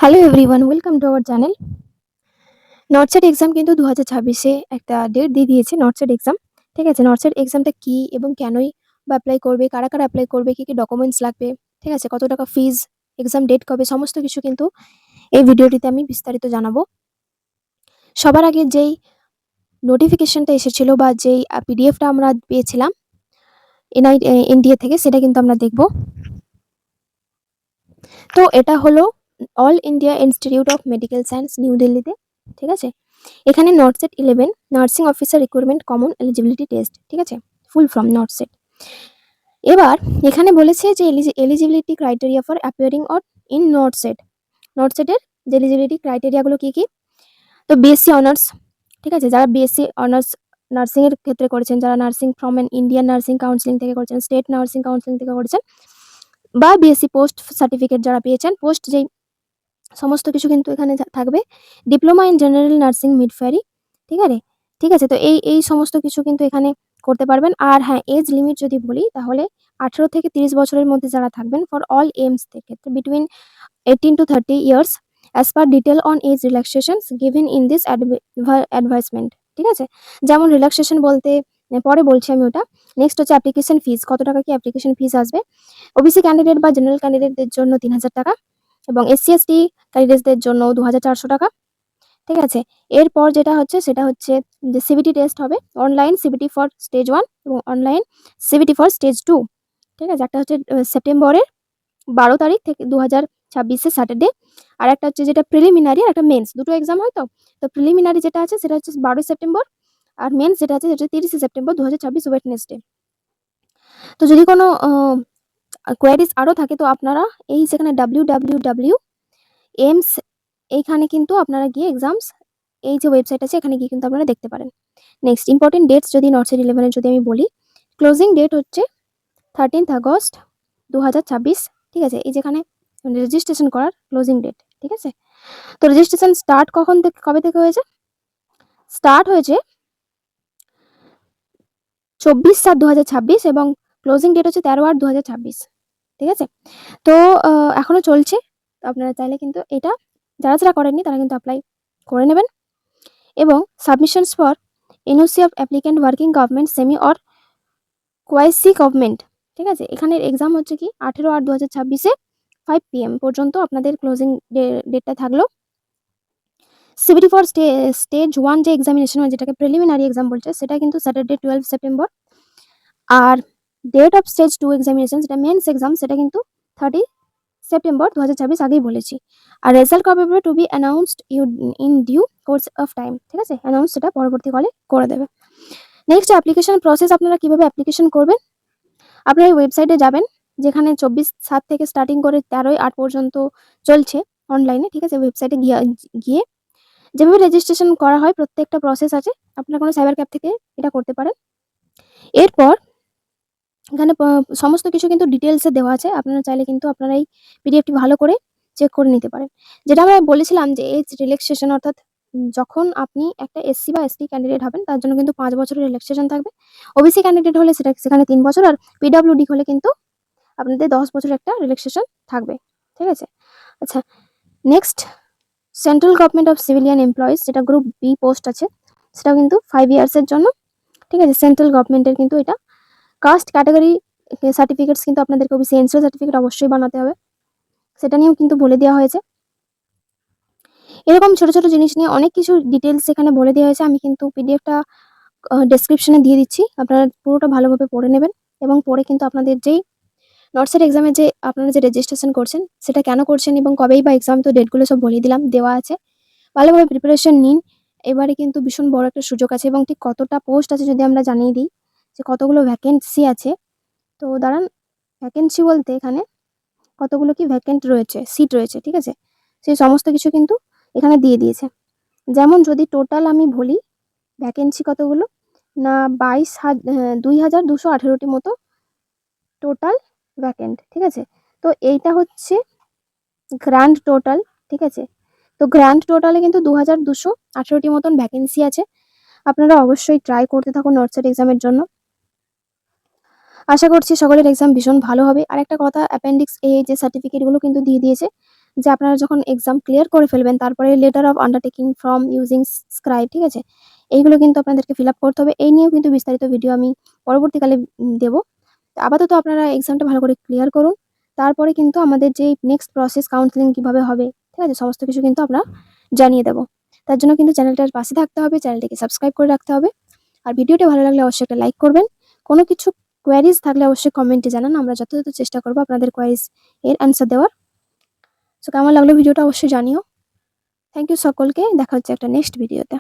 Hello everyone, welcome to our channel. NORCET exam কিন্তু 2026-এ একটা ডেট দিয়ে দিয়েছে। নর্টসেট এক্সাম, ঠিক আছে? নর্টসেট এক্সামটা কি এবং কেনই বা অ্যাপ্লাই করবে, কারা কারা অ্যাপ্লাই করবে, কি কি ডকুমেন্টস লাগবে, ঠিক আছে? কত টাকা ফিজ, এক্সাম ডেট কবে, সমস্ত কিছু কিন্তু এই ভিডিওটিতে আমি বিস্তারিত জানাবো। সবার আগে যেই নোটিফিকেশনটা এসেছিল বা যেই পিডিএফটা আমরা পেয়েছিলাম এনডিএ থেকে, সেটা কিন্তু আমরা দেখব। তো এটা হলো All India Institute of Medical Science, New দিল্লিতে, ঠিক আছে? এখানে NORCET 11 nursing officer recruitment common eligibility test, ঠিক আছে? Full form NORCET. এবার এখানে বলেছে যে eligibility criteria for appearing or in NORCET. নর্টসেটের যে এলিজিবিলিটি ক্রাইটেরিয়াগুলো কী কী? তো বিএসসি অনার্স, ঠিক আছে? যারা বিএসসি অনার্স নার্সিংয়ের ক্ষেত্রে করেছেন, যারা nursing from an Indian nursing counselling থেকে করেছেন, স্টেট নার্সিং কাউন্সিলিং থেকে করেছেন, বা বিএসসি পোস্ট সার্টিফিকেট যারা পেয়েছেন, পোস্ট যেই সমস্ত কিছু কিন্তু এখানে থাকবে। ডিপ্লোমা ইন জেনারেল নার্সিং মিডফেয়ারি, ঠিক আছে? ঠিক আছে, তো এই সমস্ত কিছু কিন্তু এখানে করতে পারবেন। আর হ্যাঁ, এজ লিমিট যদি বলি তাহলে 18 থেকে 30 বছরের মধ্যে যারা থাকবেন ফর অল এইমস এর ক্ষেত্রে between 18 to 30 years as per detail on age relaxations given in this advisement, ঠিক আছে? যেমন রিল্যাক্সেশন বলতে পরে বলছি আমি ওটা। নেক্সট হচ্ছে অ্যাপ্লিকেশন ফিজ, কত টাকা কি অ্যাপ্লিকেশন ফিজ আসবে। ওবিসি ক্যান্ডিডেট বা জেনারেল ক্যান্ডিডেটদের জন্য 3000 টাকা এবং এসসি এসটি ক্যান্ডিডেটসদের জন্য 2400 টাকা, ঠিক আছে? এরপর যেটা হচ্ছে সেটা হচ্ছে যে সিবিটি টেস্ট হবে, অনলাইন সিবিটি ফর স্টেজ 1 এবং অনলাইন সিবিটি ফর স্টেজ 2, ঠিক আছে? একটা হচ্ছে সেপ্টেম্বরের 12 তারিখ থেকে 2026 স্যাটারডে, আর একটা হচ্ছে যেটা প্রিলিমিনারি আর একটা মেন্স, দুটো এক্সাম হয়। তো প্রিলিমিনারি যেটা আছে সেটা হচ্ছে 12 সেপ্টেম্বর, আর মেন্স যেটা আছে সেটা 30 সেপ্টেম্বর 2026 ওয়েডনেসডে। তো যদি কোনো কোয়ারিজ আরও থাকে তো আপনারা এই যেখানে www এইমস, এইখানে কিন্তু আপনারা গিয়ে এক্সামস, এই যে ওয়েবসাইট আছে এখানে গিয়ে কিন্তু আপনারা দেখতে পারেন। নেক্সট ইম্পর্টেন্ট ডেটস যদি নর্টসেট 11-এর যদি আমি বলি, ক্লোজিং ডেট হচ্ছে 13 আগস্ট 2026, ঠিক আছে? এই যেখানে রেজিস্ট্রেশন করার ক্লোজিং ডেট, ঠিক আছে? তো রেজিস্ট্রেশন স্টার্ট কখন থেকে, কবে থেকে হয়েছে? স্টার্ট হয়েছে 24/7/2026 এবং ক্লোজিং ডেট হচ্ছে 13/8/2026, ঠিক আছে? তো এখনো চলছে। আপনারা চাইলে কিন্তু এটা যারা করেননি তারা কিন্তু অ্যাপ্লাই করে নেবেন। এবং submissions for NOC of applicant working government semi or quasi government, ঠিক আছে? এখানের এক্সাম হচ্ছে কি 18/8/2026-এ 5 PM পর্যন্ত আপনাদের ক্লোজিং ডেটটা থাকলো। সিবিটি ফর স্টেজ 1 যে এক্সামিনেশন হয়, যেটাকে প্রিলিমিনারি এক্সাম বলছে, সেটা কিন্তু স্যাটারডে 12 সেপ্টেম্বর। আর ডেট অফ স্টেজ 2 এক্সামিনেশন, যেটা মেন্স এক্সাম, সেটা কিন্তু 30 সেপ্টেম্বর 2026, আগেই বলেছি। আর রেজাল্ট কবে হবে? To be announced in due course of time, ঠিক আছে? অ্যানাউন্স সেটা পরবর্তীকালে করে দেবে। নেক্সট অ্যাপ্লিকেশন প্রসেস, আপনারা কিভাবে অ্যাপ্লিকেশন করবেন? আপনারা এই ওয়েবসাইটে যাবেন, যেখানে 24/7 থেকে স্টার্টিং করে 13/8 পর্যন্ত চলছে অনলাইনে, ঠিক আছে? ওয়েবসাইটে গিয়ে যেভাবে রেজিস্ট্রেশন করা হয় প্রত্যেকটা প্রসেস আছে, আপনারা কোনো সাইবার ক্যাফে থেকে এটা করতে পারেন। এরপর এখানে সমস্ত কিছু কিন্তু ডিটেলসে দেওয়া আছে, আপনারা চাইলে কিন্তু আপনারা এই পিডিএফটি ভালো করে চেক করে নিতে পারেন। যেটা আমরা বলেছিলাম যে এজ রিল্যাক্সেশন, অর্থাৎ যখন আপনি একটা এসসি বা এসটি ক্যান্ডিডেট হবেন তার জন্য কিন্তু 5 বছরের রিল্যাক্সেশন থাকবে। ওবিসি ক্যান্ডিডেট হলে সেখানে 3 বছর, আর পিডব্লিউডি হলে কিন্তু আপনাদের 10 বছরের একটা রিল্যাক্সেশন থাকবে, ঠিক আছে? আচ্ছা, next central government of civilian employees, যেটা গ্রুপ বি পোস্ট আছে, সেটাও কিন্তু 5 ইয়ার্সের জন্য, ঠিক আছে? সেন্ট্রাল গভর্নমেন্টের কিন্তু এটা। কাস্ট ক্যাটাগরি সার্টিফিকেটস কিন্তু আপনাদেরকে ওবিসি এনসিএল সার্টিফিকেট অবশ্যই বানাতে হবে, সেটা নিয়েও কিন্তু বলে দেওয়া হয়েছে। এরকম ছোট ছোট জিনিস নিয়ে অনেক কিছু ডিটেলস এখানে বলে দেওয়া হয়েছে। আমি কিন্তু পিডিএফটা ডেসক্রিপশনে দিয়ে দিচ্ছি, আপনারা পুরোটা ভালোভাবে পড়ে নেবেন এবং পড়ে কিন্তু আপনাদের যেই নর্টসেট এক্সামে যে আপনারা যে রেজিস্ট্রেশন করছেন সেটা কেন করছেন এবং কবেই বা এক্সাম, তো ডেটগুলো সব বলে দিলাম, দেওয়া আছে। ভালোভাবে প্রিপারেশন নিন। এবারে কিন্তু ভীষণ বড় একটা সুযোগ আছে এবং ঠিক কতটা পোস্ট আছে যদি আমরা জানিয়ে দিই, যে কতগুলো ভ্যাকেন্সি আছে। তো দাঁড়ান, ভ্যাকেন্সি বলতে এখানে কতগুলো কি ভ্যাকেন্ট রয়েছে, সিট রয়েছে, ঠিক আছে? সেই সমস্ত কিছু কিন্তু এখানে দিয়ে দিয়েছে। যেমন যদি টোটাল আমি বলি ভ্যাকেন্সি কতগুলো, না 22,218টি মতো টোটাল ভ্যাকেন্ট, ঠিক আছে? তো এইটা হচ্ছে গ্র্যান্ড টোটাল, ঠিক আছে? তো গ্র্যান্ড টোটালে কিন্তু 2218টি মতন ভ্যাকেন্সি আছে। আপনারা অবশ্যই ট্রাই করতে থাকুন নর্টসেট এক্সামের জন্য। আশা করছি সকলের এক্সাম ভীষণ ভালো হবে। আর একটা কথা, অ্যাপেন্ডিক্স এ যে সার্টিফিকেটগুলো কিন্তু দিয়ে দিয়েছে, যে আপনারা যখন এক্সাম ক্লিয়ার করে ফেলবেন তারপরে letter of undertaking from using scribe, ঠিক আছে? এইগুলো কিন্তু আপনাদেরকে ফিল আপ করতে হবে। এই নিয়েও কিন্তু বিস্তারিত ভিডিও আমি পরবর্তীকালে দেবো। তো আপাতত আপনারা এক্সামটা ভালো করে ক্লিয়ার করুন। তারপরে কিন্তু আমাদের যে নেক্সট প্রসেস কাউন্সেলিং কিভাবে হবে, ঠিক আছে, সমস্ত কিছু কিন্তু আমরা জানিয়ে দেবো। তার জন্য কিন্তু চ্যানেলটার পাশে থাকতে হবে, চ্যানেলটিকে সাবস্ক্রাইব করে রাখতে হবে। আর ভিডিওটা ভালো লাগলে অবশ্যই একটা লাইক করবেন। কোনো কিছু কোয়ারিজ থাকলে অবশ্যই কমেন্টে জানান, আমরা যথাযথ চেষ্টা করবো আপনাদের কোয়ারিজ এর অ্যান্সার দেওয়ার। সো কেমন লাগলো ভিডিওটা অবশ্যই জানিও। থ্যাংক ইউ সকলকে, দেখা হচ্ছে একটা নেক্সট ভিডিওতে।